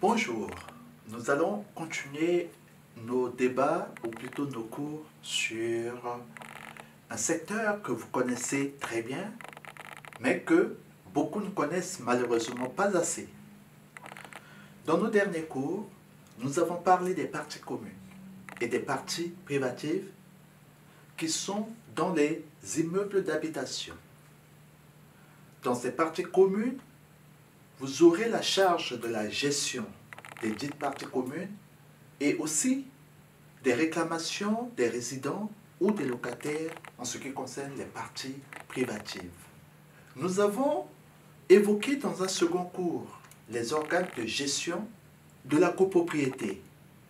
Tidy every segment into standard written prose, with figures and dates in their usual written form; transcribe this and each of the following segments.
Bonjour, nous allons continuer nos débats, ou plutôt nos cours, sur un secteur que vous connaissez très bien, mais que beaucoup ne connaissent malheureusement pas assez. Dans nos derniers cours, nous avons parlé des parties communes et des parties privatives qui sont dans les immeubles d'habitation. Dans ces parties communes, vous aurez la charge de la gestion des dites parties communes et aussi des réclamations des résidents ou des locataires en ce qui concerne les parties privatives. Nous avons évoqué dans un second cours les organes de gestion de la copropriété,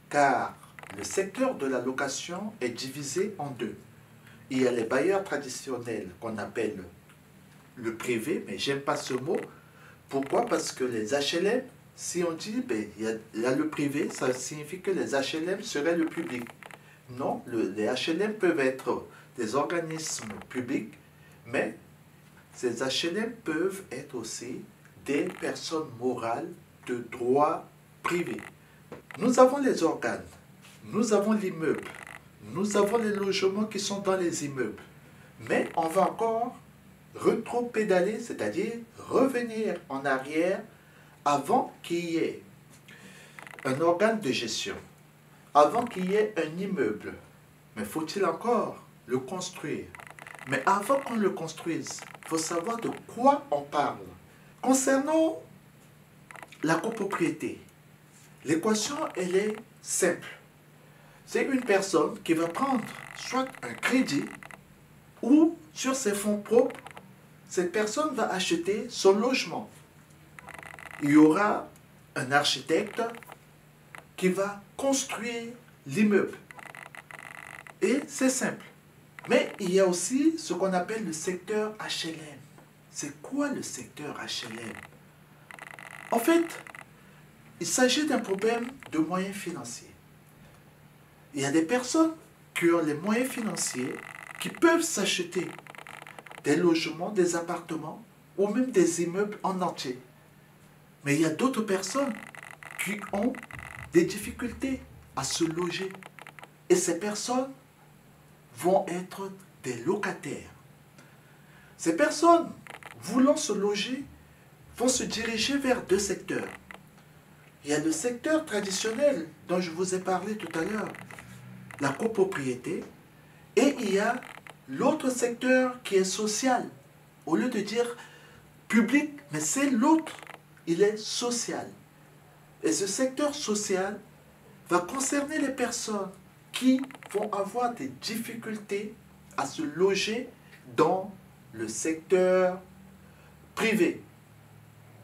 car le secteur de la location est divisé en deux. Il y a les bailleurs traditionnels qu'on appelle le privé, mais j'aime pas ce mot. Pourquoi? Parce que les HLM, si on dit il y a le privé, ça signifie que les HLM seraient le public. Non, les HLM peuvent être des organismes publics, mais ces HLM peuvent être aussi des personnes morales de droit privé. Nous avons les organes, nous avons l'immeuble, nous avons les logements qui sont dans les immeubles, mais on va encore rétro-pédaler, c'est-à-dire revenir en arrière avant qu'il y ait un organe de gestion, avant qu'il y ait un immeuble. Mais faut-il encore le construire? Mais avant qu'on le construise, il faut savoir de quoi on parle. Concernant la copropriété, l'équation, elle est simple. C'est une personne qui va prendre soit un crédit ou sur ses fonds propres, cette personne va acheter son logement. Il y aura un architecte qui va construire l'immeuble. Et c'est simple. Mais il y a aussi ce qu'on appelle le secteur HLM. C'est quoi le secteur HLM? En fait, il s'agit d'un problème de moyens financiers. Il y a des personnes qui ont les moyens financiers qui peuvent s'acheter des logements, des appartements ou même des immeubles en entier. Mais il y a d'autres personnes qui ont des difficultés à se loger. Et ces personnes vont être des locataires. Ces personnes voulant se loger vont se diriger vers deux secteurs. Il y a le secteur traditionnel dont je vous ai parlé tout à l'heure, la copropriété, et il y a l'autre secteur qui est social. Au lieu de dire public, mais c'est l'autre, il est social. Et ce secteur social va concerner les personnes qui vont avoir des difficultés à se loger dans le secteur privé.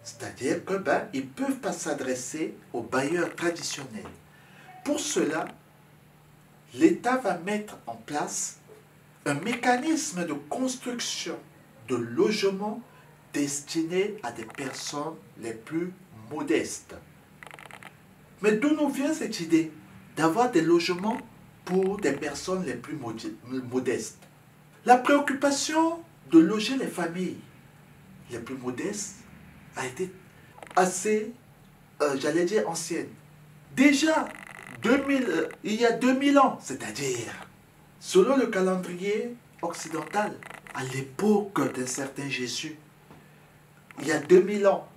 C'est-à-dire que ils ne peuvent pas s'adresser aux bailleurs traditionnels. Pour cela, l'État va mettre en place un mécanisme de construction de logements destinés à des personnes les plus modestes. Mais d'où nous vient cette idée d'avoir des logements pour des personnes les plus modestes? La préoccupation de loger les familles les plus modestes a été assez, j'allais dire, ancienne. Déjà, il y a 2000 ans, c'est-à-dire, selon le calendrier occidental, à l'époque d'un certain Jésus, il y a 2000 ans,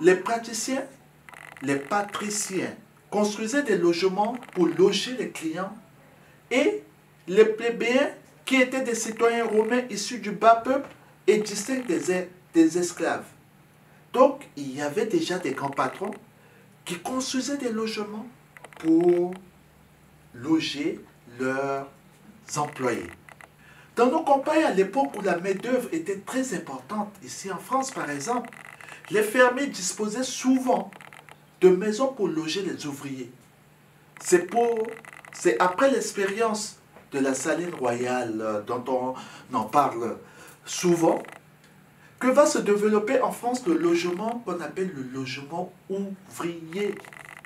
les praticiens, les patriciens construisaient des logements pour loger les clients et les plébéiens, qui étaient des citoyens romains issus du bas peuple et distincts des esclaves. Donc, il y avait déjà des grands patrons qui construisaient des logements pour loger leurs employés. Dans nos campagnes, à l'époque où la main-d'œuvre était très importante, ici en France par exemple, les fermiers disposaient souvent de maisons pour loger les ouvriers. C'est après l'expérience de la Saline Royale dont on en parle souvent, que va se développer en France le logement qu'on appelle le logement ouvrier.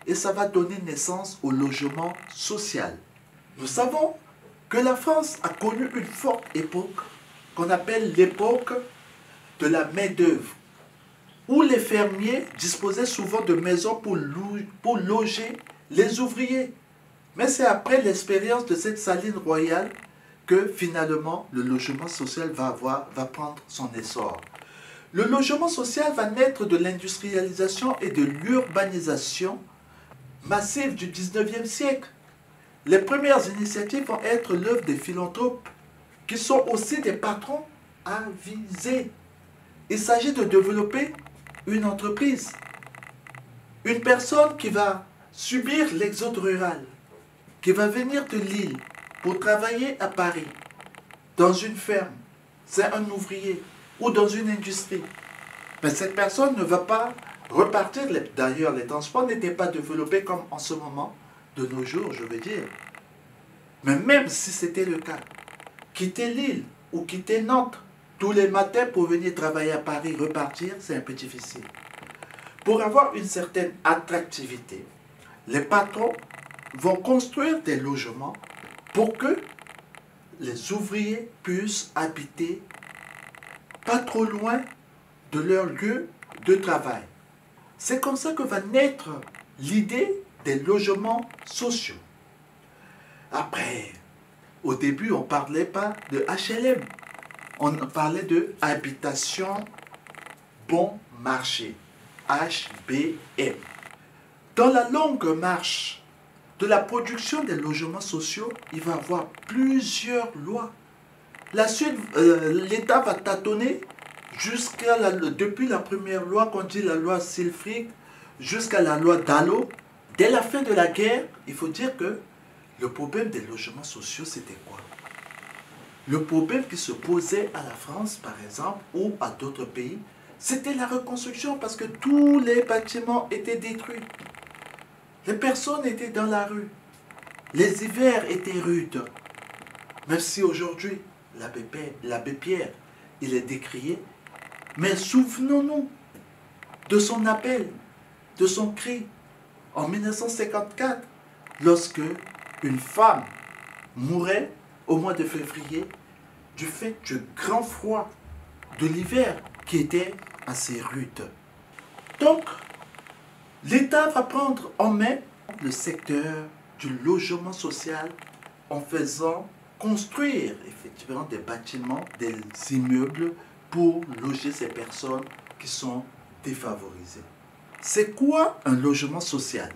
Et ça va donner naissance au logement social. Nous savons que la France a connu une forte époque qu'on appelle l'époque de la main-d'œuvre. où les fermiers disposaient souvent de maisons pour loger les ouvriers. Mais c'est après l'expérience de cette saline royale que finalement le logement social va prendre son essor. Le logement social va naître de l'industrialisation et de l'urbanisation massive du 19e siècle. Les premières initiatives vont être l'œuvre des philanthropes qui sont aussi des patrons avisés. Il s'agit de développer une entreprise, une personne qui va subir l'exode rural, qui va venir de l'île pour travailler à Paris, dans une ferme, c'est un ouvrier, ou dans une industrie. Mais cette personne ne va pas repartir. D'ailleurs, les transports n'étaient pas développés comme en ce moment, de nos jours, je veux dire. Mais même si c'était le cas, quitter l'île ou quitter Nantes tous les matins pour venir travailler à Paris, repartir, c'est un peu difficile. Pour avoir une certaine attractivité, les patrons vont construire des logements pour que les ouvriers puissent habiter pas trop loin de leur lieu de travail. C'est comme ça que va naître l'idée des logements sociaux. Après, au début, on ne parlait pas de HLM. On parlait de habitation bon marché, HBM. Dans la longue marche de la production des logements sociaux, il va y avoir plusieurs lois. L'État va tâtonner depuis la première loi, qu'on dit la loi Silfried, jusqu'à la loi Dallot. Dès la fin de la guerre, il faut dire que le problème des logements sociaux, c'était quoi? Le problème qui se posait à la France, par exemple, ou à d'autres pays, c'était la reconstruction parce que tous les bâtiments étaient détruits. Les personnes étaient dans la rue. Les hivers étaient rudes. Même si aujourd'hui, l'abbé Pierre, il est décrié, mais souvenons-nous de son appel, de son cri, en 1954, lorsque une femme mourait au mois de février du fait du grand froid de l'hiver qui était assez rude. Donc, l'État va prendre en main le secteur du logement social en faisant construire effectivement des bâtiments, des immeubles pour loger ces personnes qui sont défavorisées. C'est quoi un logement social?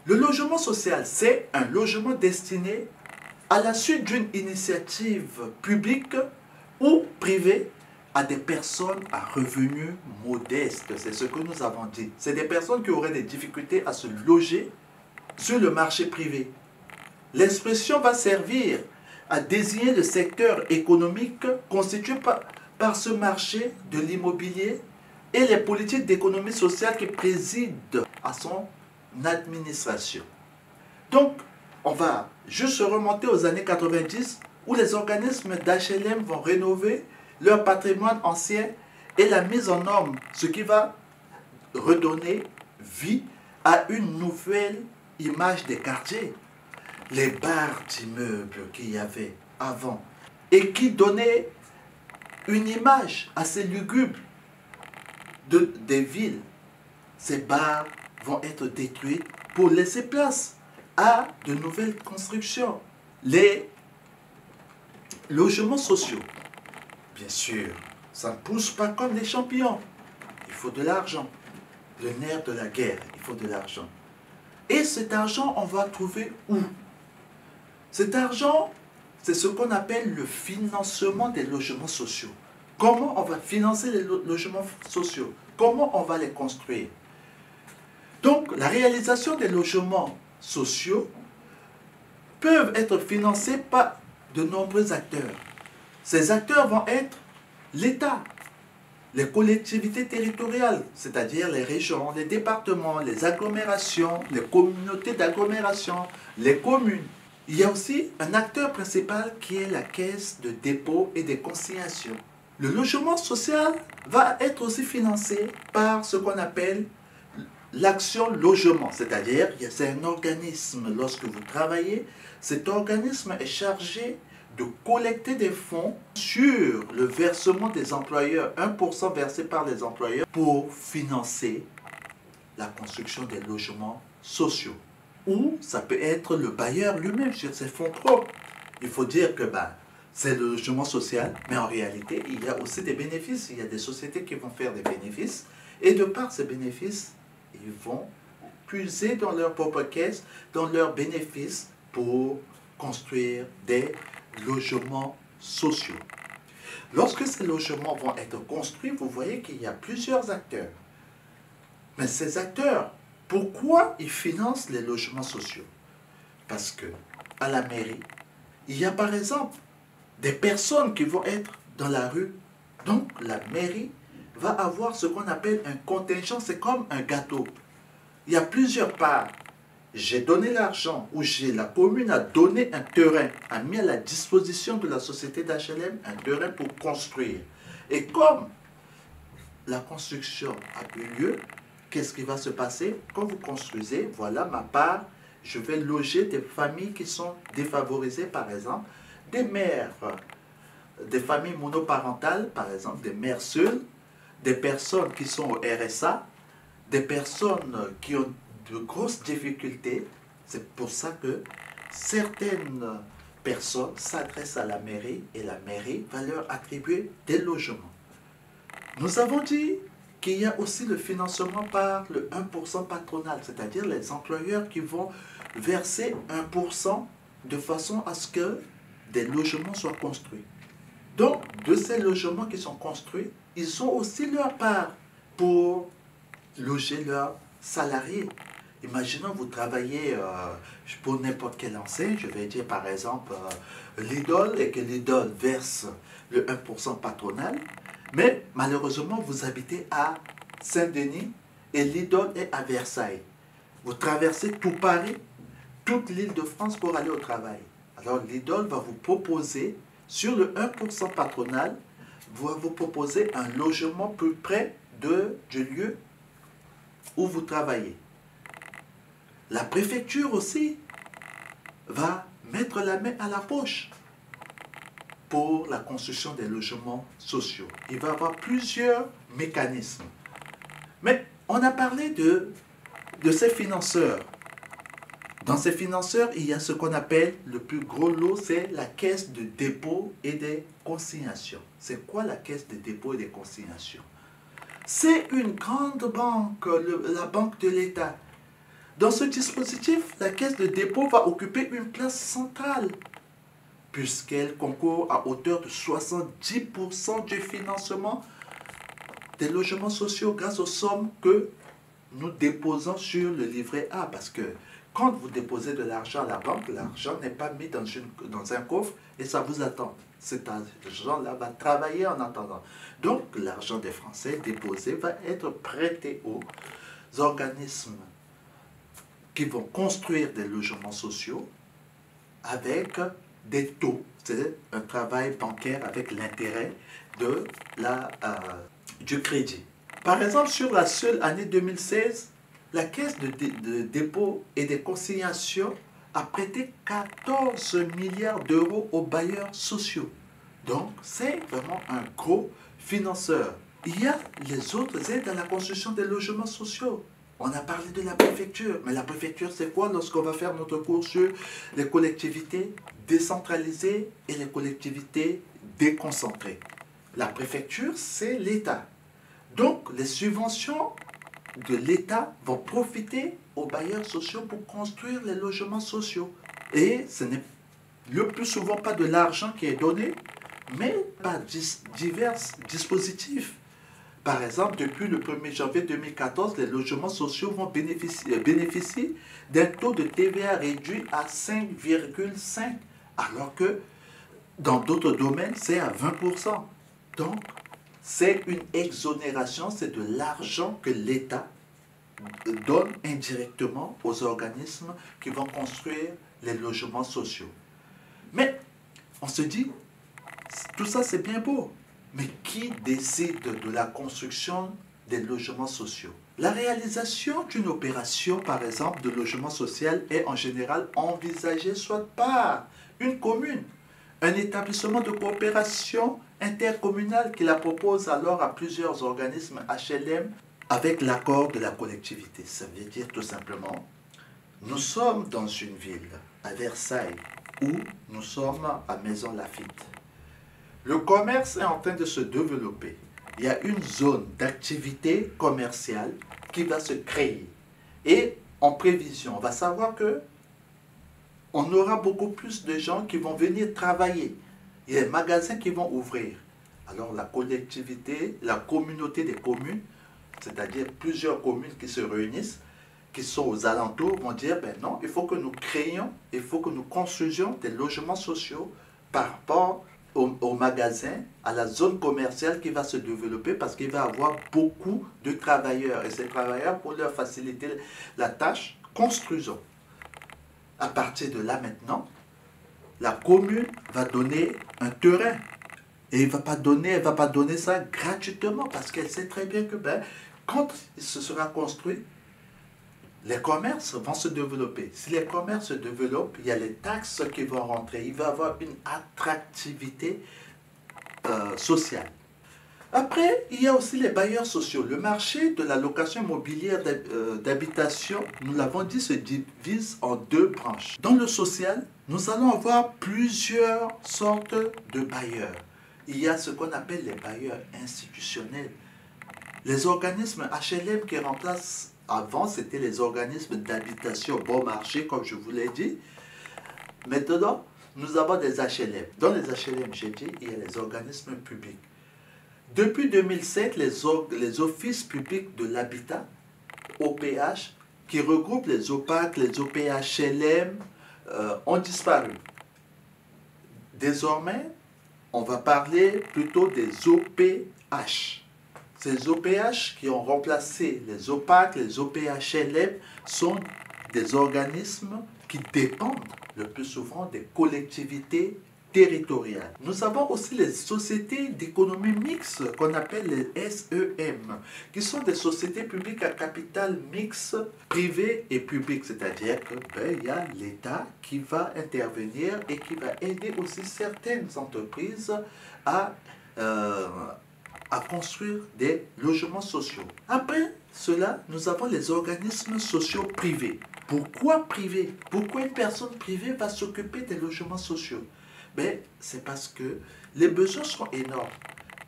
Le logement social, c'est un logement destiné à la suite d'une initiative publique ou privée à des personnes à revenus modestes. C'est ce que nous avons dit. C'est des personnes qui auraient des difficultés à se loger sur le marché privé. L'expression va servir à désigner le secteur économique constitué par ce marché de l'immobilier et les politiques d'économie sociale qui président à son administration. Donc, on va juste remonter aux années 90 où les organismes d'HLM vont rénover leur patrimoine ancien et la mise en norme, ce qui va redonner vie à une nouvelle image des quartiers. Les barres d'immeubles qu'il y avait avant et qui donnaient une image assez lugubre des villes. Ces barres vont être détruites pour laisser place à de nouvelles constructions. Les logements sociaux, bien sûr, ça ne pousse pas comme des champignons. Il faut de l'argent. Le nerf de la guerre, il faut de l'argent. Et cet argent, on va trouver où? Cet argent, c'est ce qu'on appelle le financement des logements sociaux. Comment on va financer les logements sociaux? Comment on va les construire? Donc, la réalisation des logements sociaux peuvent être financés par de nombreux acteurs. Ces acteurs vont être l'État, les collectivités territoriales, c'est-à-dire les régions, les départements, les agglomérations, les communautés d'agglomération, les communes. Il y a aussi un acteur principal qui est la caisse de dépôt et de consignation. Le logement social va être aussi financé par ce qu'on appelle l'action logement, c'est-à-dire c'est un organisme, lorsque vous travaillez, cet organisme est chargé de collecter des fonds sur le versement des employeurs, 1% versé par les employeurs pour financer la construction des logements sociaux. Ou ça peut être le bailleur lui-même sur ses fonds propres. Il faut dire que c'est le logement social, mais en réalité, il y a aussi des bénéfices. Il y a des sociétés qui vont faire des bénéfices et de par ces bénéfices, ils vont puiser dans leur propre caisse, dans leurs bénéfices pour construire des logements sociaux. Lorsque ces logements vont être construits, vous voyez qu'il y a plusieurs acteurs. Mais ces acteurs, pourquoi ils financent les logements sociaux? Parce que à la mairie, il y a par exemple des personnes qui vont être dans la rue. Donc la mairie va avoir ce qu'on appelle un contingent, c'est comme un gâteau. Il y a plusieurs parts. J'ai donné l'argent, ou la commune a donné un terrain, a mis à la disposition de la société d'HLM un terrain pour construire. Et comme la construction a eu lieu, qu'est-ce qui va se passer? Quand vous construisez, voilà ma part, je vais loger des familles qui sont défavorisées, par exemple, des mères, des familles monoparentales, par exemple, des mères seules, des personnes qui sont au RSA, des personnes qui ont de grosses difficultés. C'est pour ça que certaines personnes s'adressent à la mairie et la mairie va leur attribuer des logements. Nous avons dit qu'il y a aussi le financement par le 1% patronal, c'est-à-dire les employeurs qui vont verser 1% de façon à ce que des logements soient construits. Donc, de ces logements qui sont construits, ils ont aussi leur part pour loger leurs salariés. Imaginons vous travaillez pour n'importe quelle enseigne, je vais dire par exemple Lidl, et que Lidl verse le 1% patronal, mais malheureusement vous habitez à Saint-Denis et Lidl est à Versailles. Vous traversez tout Paris, toute l'île de France pour aller au travail. Alors Lidl va vous proposer, sur le 1% patronal, va vous proposer un logement plus près du lieu où vous travaillez. La préfecture aussi va mettre la main à la poche pour la construction des logements sociaux. Il va y avoir plusieurs mécanismes. Mais on a parlé de ces financeurs. Dans ces financeurs, il y a ce qu'on appelle le plus gros lot, c'est la caisse de dépôt et des consignations. C'est quoi la caisse de dépôt et des consignations? C'est une grande banque, la Banque de l'État. Dans ce dispositif, la caisse de dépôt va occuper une place centrale, puisqu'elle concourt à hauteur de 70% du financement des logements sociaux grâce aux sommes que nous déposons sur le livret A. Parce que quand vous déposez de l'argent à la banque, l'argent n'est pas mis dans un coffre et ça vous attend. Cet argent-là va travailler en attendant. Donc, l'argent des Français déposé va être prêté aux organismes qui vont construire des logements sociaux avec des taux. C'est un travail bancaire avec l'intérêt du crédit. Par exemple, sur la seule année 2016, la Caisse de dépôt et des consignations a prêté 14 milliards d'euros aux bailleurs sociaux. Donc, c'est vraiment un gros financeur. Il y a les autres aides à la construction des logements sociaux. On a parlé de la préfecture, mais la préfecture, c'est quoi lorsqu'on va faire notre cours sur les collectivités décentralisées et les collectivités déconcentrées? La préfecture, c'est l'État. Donc, les subventions de l'État vont profiter aux bailleurs sociaux pour construire les logements sociaux. Et ce n'est le plus souvent pas de l'argent qui est donné, mais par divers dispositifs. Par exemple, depuis le 1er janvier 2014, les logements sociaux vont bénéficier d'un taux de TVA réduit à 5,5%, alors que dans d'autres domaines, c'est à 20%. Donc, c'est une exonération, c'est de l'argent que l'État donne indirectement aux organismes qui vont construire les logements sociaux. Mais on se dit, tout ça c'est bien beau, mais qui décide de la construction des logements sociaux? La réalisation d'une opération, par exemple, de logement social est en général envisagée soit par une commune, un établissement de coopération intercommunale qui la propose alors à plusieurs organismes HLM avec l'accord de la collectivité. Ça veut dire tout simplement, nous sommes dans une ville, à Versailles, ou nous sommes à Maison Lafitte. Le commerce est en train de se développer. Il y a une zone d'activité commerciale qui va se créer. Et en prévision, on va savoir que on aura beaucoup plus de gens qui vont venir travailler. Il y a des magasins qui vont ouvrir. Alors la collectivité, la communauté des communes, c'est-à-dire plusieurs communes qui se réunissent, qui sont aux alentours, vont dire, ben non, il faut que nous créions, il faut que nous construisions des logements sociaux par rapport au magasin, à la zone commerciale qui va se développer parce qu'il va y avoir beaucoup de travailleurs. Et ces travailleurs, pour leur faciliter la tâche, construisons. À partir de là maintenant, la commune va donner un terrain. Et elle ne va pas donner ça gratuitement parce qu'elle sait très bien que ben, quand il se sera construit, les commerces vont se développer. Si les commerces se développent, il y a les taxes qui vont rentrer. Il va y avoir une attractivité sociale. Après, il y a aussi les bailleurs sociaux. Le marché de la location immobilière d'habitation, nous l'avons dit, se divise en deux branches. Dans le social, nous allons avoir plusieurs sortes de bailleurs. Il y a ce qu'on appelle les bailleurs institutionnels. Les organismes HLM qui remplacent, avant, c'était les organismes d'habitation bon marché, comme je vous l'ai dit. Maintenant, nous avons des HLM. Dans les HLM, j'ai dit, il y a les organismes publics. Depuis 2007, les offices publics de l'habitat, OPH, qui regroupent les OPAC, les OPHLM, ont disparu. Désormais, on va parler plutôt des OPH. Ces OPH qui ont remplacé les OPAC, les OPHLM, sont des organismes qui dépendent le plus souvent des collectivités territoriales. Nous avons aussi les sociétés d'économie mixte qu'on appelle les SEM, qui sont des sociétés publiques à capital mixte, privé et public, c'est-à-dire que il y a l'État qui va intervenir et qui va aider aussi certaines entreprises à construire des logements sociaux. Après cela, nous avons les organismes sociaux privés. Pourquoi privé? Pourquoi une personne privée va s'occuper des logements sociaux? Ben, c'est parce que les besoins sont énormes.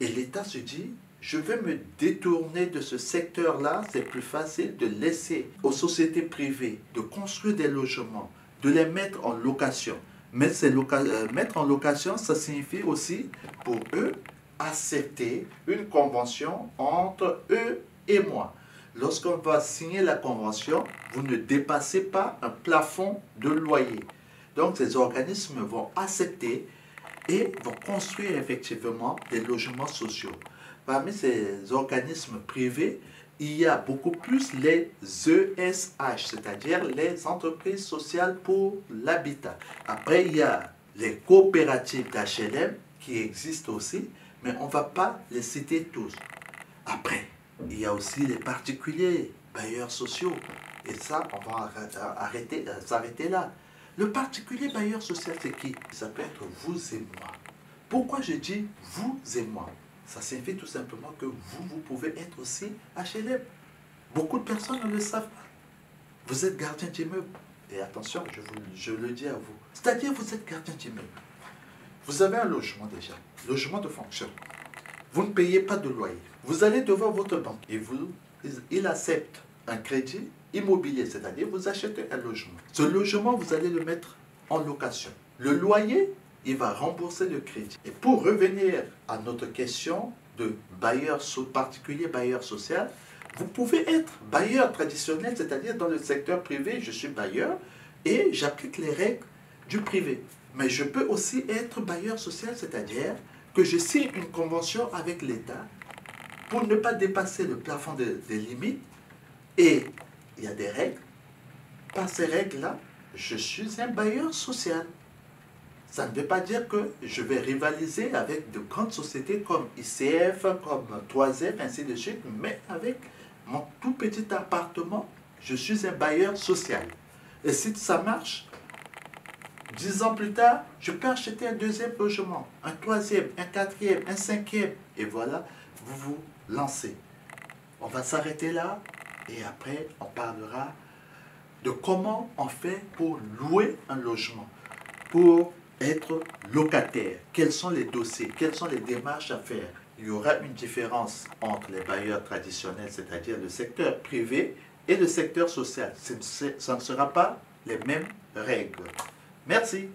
Et l'État se dit, je vais me détourner de ce secteur-là, c'est plus facile de laisser aux sociétés privées de construire des logements, de les mettre en location. Mais mettre en location, ça signifie aussi pour eux accepter une convention entre eux et moi. Lorsqu'on va signer la convention, vous ne dépassez pas un plafond de loyer. Donc ces organismes vont accepter et vont construire effectivement des logements sociaux. Parmi ces organismes privés, il y a beaucoup plus les ESH, c'est-à-dire les entreprises sociales pour l'habitat. Après, il y a les coopératives d'HLM qui existent aussi, mais on ne va pas les citer tous. Après, il y a aussi les particuliers, bailleurs sociaux. Et ça, on va s'arrêter là. Le particulier bailleur social, c'est qui? Ça peut être vous et moi. Pourquoi je dis vous et moi? Ça signifie tout simplement que vous pouvez être aussi HLM. Beaucoup de personnes ne le savent pas. Vous êtes gardien d'immeuble. Et attention, je le dis à vous. C'est-à-dire, vous êtes gardien d'immeuble. Vous avez un logement déjà, logement de fonction. Vous ne payez pas de loyer. Vous allez devant votre banque et il accepte un crédit immobilier, c'est-à-dire vous achetez un logement. Ce logement, vous allez le mettre en location. Le loyer, il va rembourser le crédit. Et pour revenir à notre question de bailleur particulier, bailleur social, vous pouvez être bailleur traditionnel, c'est-à-dire dans le secteur privé, je suis bailleur et j'applique les règles du privé. Mais je peux aussi être bailleur social, c'est-à-dire que je signe une convention avec l'État pour ne pas dépasser le plafond des limites. Et il y a des règles. Par ces règles-là, je suis un bailleur social. Ça ne veut pas dire que je vais rivaliser avec de grandes sociétés comme ICF, comme 3F, ainsi de suite, mais avec mon tout petit appartement, je suis un bailleur social. Et si ça marche, 10 ans plus tard, je peux acheter un deuxième logement, un troisième, un quatrième, un cinquième. Et voilà, vous vous lancez. On va s'arrêter là et après, on parlera de comment on fait pour louer un logement, pour être locataire. Quels sont les dossiers, quelles sont les démarches à faire. Il y aura une différence entre les bailleurs traditionnels, c'est-à-dire le secteur privé, et le secteur social. Ça ne sera pas les mêmes règles. Merci.